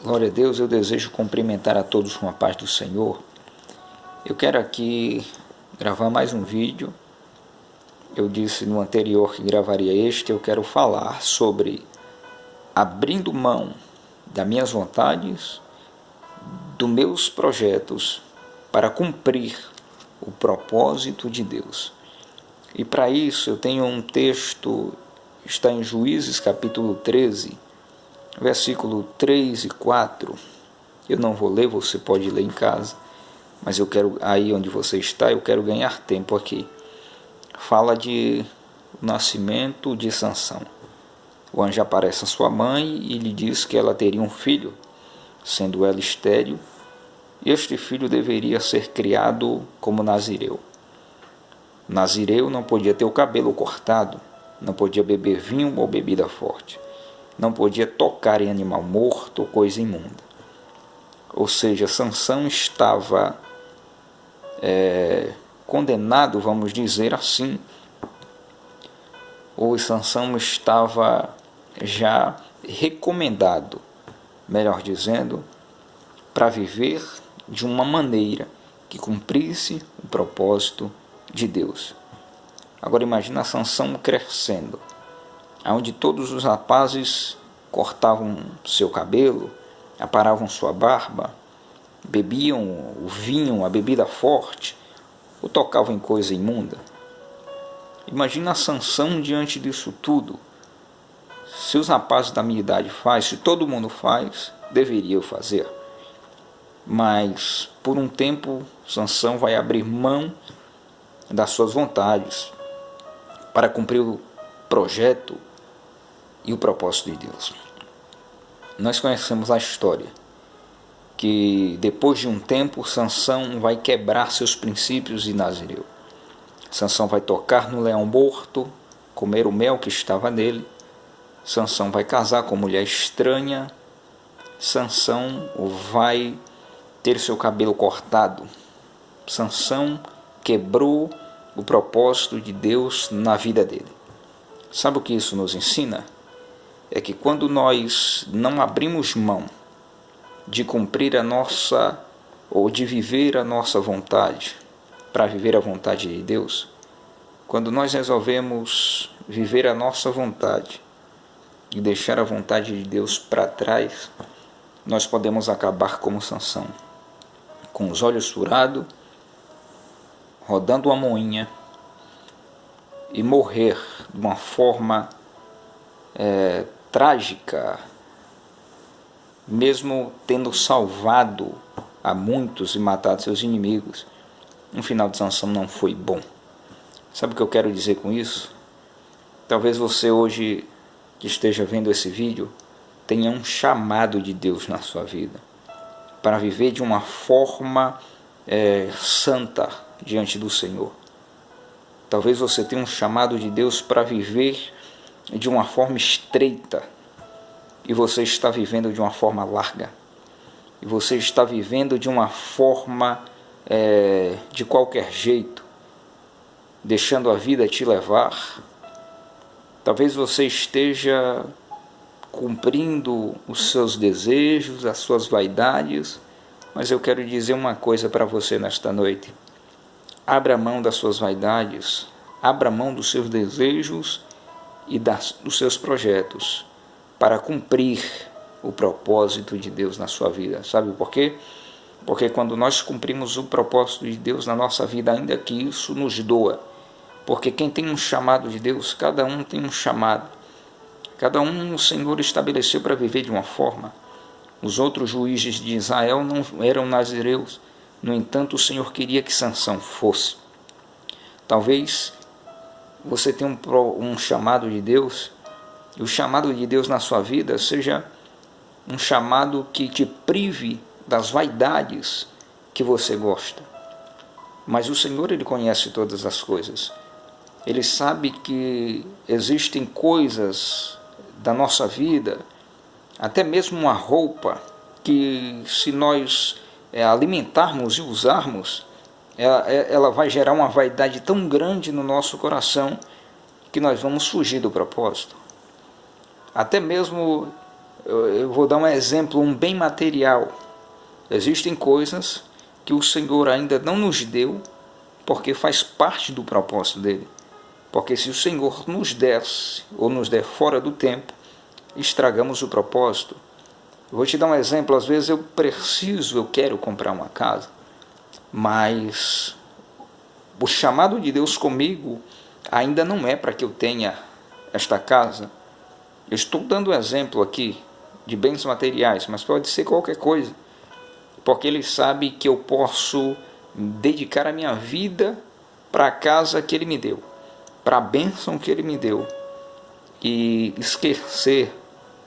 Glória a Deus, eu desejo cumprimentar a todos com a paz do Senhor. Eu quero aqui gravar mais um vídeo. Eu disse no anterior que gravaria este. Eu quero falar sobre abrindo mão das minhas vontades, dos meus projetos, para cumprir o propósito de Deus. E para isso eu tenho um texto, está em Juízes capítulo 13, versículo 3 e 4, eu não vou ler, você pode ler em casa, mas eu quero, aí onde você está, eu quero ganhar tempo aqui. Fala de nascimento de Sansão. O anjo aparece a sua mãe e lhe diz que ela teria um filho, sendo ela estéril, e este filho deveria ser criado como nazireu. Nazireu não podia ter o cabelo cortado, não podia beber vinho ou bebida forte, não podia tocar em animal morto ou coisa imunda. Ou seja, Sansão estava condenado, vamos dizer assim, ou Sansão estava já recomendado, melhor dizendo, para viver de uma maneira que cumprisse o propósito de Deus. Agora imagina Sansão crescendo, onde todos os rapazes cortavam seu cabelo, aparavam sua barba, bebiam o vinho, a bebida forte, ou tocavam em coisa imunda. Imagina Sansão diante disso tudo. Se os rapazes da minha idade fazem, se todo mundo faz, deveria eu fazer. Mas por um tempo Sansão vai abrir mão das suas vontades para cumprir o projeto e o propósito de Deus. Nós conhecemos a história que depois de um tempo Sansão vai quebrar seus princípios de nazireu. Sansão vai tocar no leão morto, comer o mel que estava nele. Sansão vai casar com mulher estranha. Sansão vai ter seu cabelo cortado. Sansão quebrou o propósito de Deus na vida dele. Sabe o que isso nos ensina? É que quando nós não abrimos mão de cumprir a nossa, ou de viver a nossa vontade, para viver a vontade de Deus, quando nós resolvemos viver a nossa vontade e deixar a vontade de Deus para trás, nós podemos acabar como Sansão, com os olhos furados, rodando uma moinha e morrer de uma forma trágica, mesmo tendo salvado a muitos e matado seus inimigos. O final de Sansão não foi bom. Sabe o que eu quero dizer com isso? Talvez você hoje que esteja vendo esse vídeo tenha um chamado de Deus na sua vida para viver de uma forma santa diante do Senhor. Talvez você tenha um chamado de Deus para viver de uma forma estreita e você está vivendo de uma forma larga. E você está vivendo de uma forma de qualquer jeito, deixando a vida te levar. Talvez você esteja cumprindo os seus desejos, as suas vaidades, mas eu quero dizer uma coisa para você nesta noite. Abra mão das suas vaidades, abra mão dos seus desejos e dos seus projetos para cumprir o propósito de Deus na sua vida. Sabe por quê? Porque quando nós cumprimos o propósito de Deus na nossa vida, ainda que isso nos doa, porque quem tem um chamado de Deus, cada um tem um chamado. Cada um o Senhor estabeleceu para viver de uma forma. Os outros juízes de Israel não eram nazireus. No entanto, o Senhor queria que Sansão fosse. Talvez você tenha um chamado de Deus, e o chamado de Deus na sua vida seja um chamado que te prive das vaidades que você gosta. Mas o Senhor, Ele conhece todas as coisas. Ele sabe que existem coisas da nossa vida, até mesmo uma roupa, que se nós alimentarmos e usarmos, ela vai gerar uma vaidade tão grande no nosso coração que nós vamos fugir do propósito. Até mesmo Eu vou dar um exemplo, um bem material. Existem coisas que o Senhor ainda não nos deu, porque faz parte do propósito dele. Porque se o Senhor nos desse, ou nos der fora do tempo, estragamos o propósito. Eu vou te dar um exemplo. Às vezes eu quero comprar uma casa, mas o chamado de Deus comigo ainda não é para que eu tenha esta casa. Eu estou dando um exemplo aqui de bens materiais, mas pode ser qualquer coisa, porque Ele sabe que eu posso dedicar a minha vida para a casa que Ele me deu, para a bênção que Ele me deu, e esquecer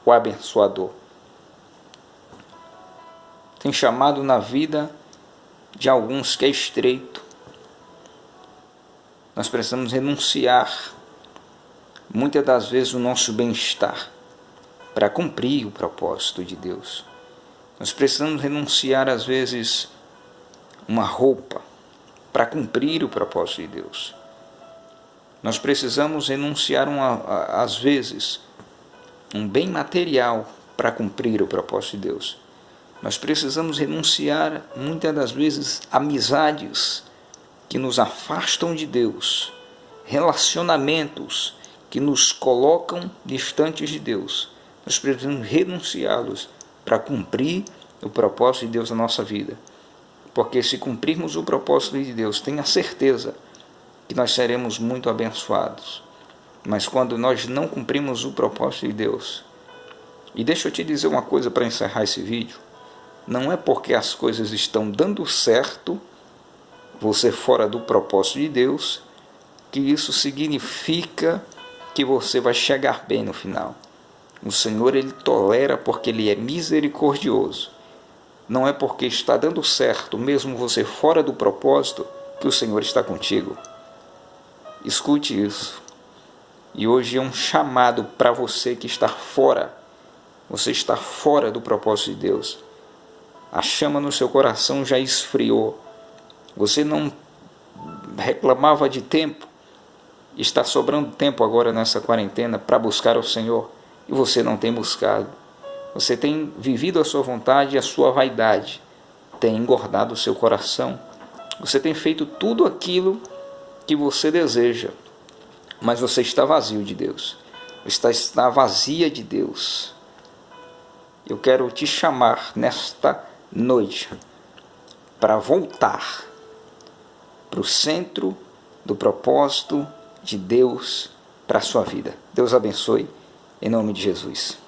o abençoador. Tem chamado na vida de alguns que é estreito. Nós precisamos renunciar muitas das vezes o nosso bem-estar para cumprir o propósito de Deus. Nós precisamos renunciar às vezes uma roupa para cumprir o propósito de Deus. Nós precisamos renunciar às vezes um bem material para cumprir o propósito de Deus. Nós precisamos renunciar muitas das vezes amizades que nos afastam de Deus, relacionamentos que nos colocam distantes de Deus. Nós precisamos renunciá-los para cumprir o propósito de Deus na nossa vida. Porque se cumprirmos o propósito de Deus, tenha certeza que nós seremos muito abençoados. Mas quando nós não cumprimos o propósito de Deus, e deixa eu te dizer uma coisa para encerrar esse vídeo, não é porque as coisas estão dando certo, você fora do propósito de Deus, que isso significa que você vai chegar bem no final. O Senhor, Ele tolera porque Ele é misericordioso. Não é porque está dando certo, mesmo você fora do propósito, que o Senhor está contigo. Escute isso. E hoje é um chamado para você que está fora. Você está fora do propósito de Deus. A chama no seu coração já esfriou. Você não reclamava de tempo. Está sobrando tempo agora nessa quarentena para buscar o Senhor. E você não tem buscado. Você tem vivido a sua vontade e a sua vaidade. Tem engordado o seu coração. Você tem feito tudo aquilo que você deseja. Mas você está vazio de Deus. Está vazia de Deus. Eu quero te chamar nesta noite para voltar para o centro do propósito de Deus para a sua vida. Deus abençoe, em nome de Jesus.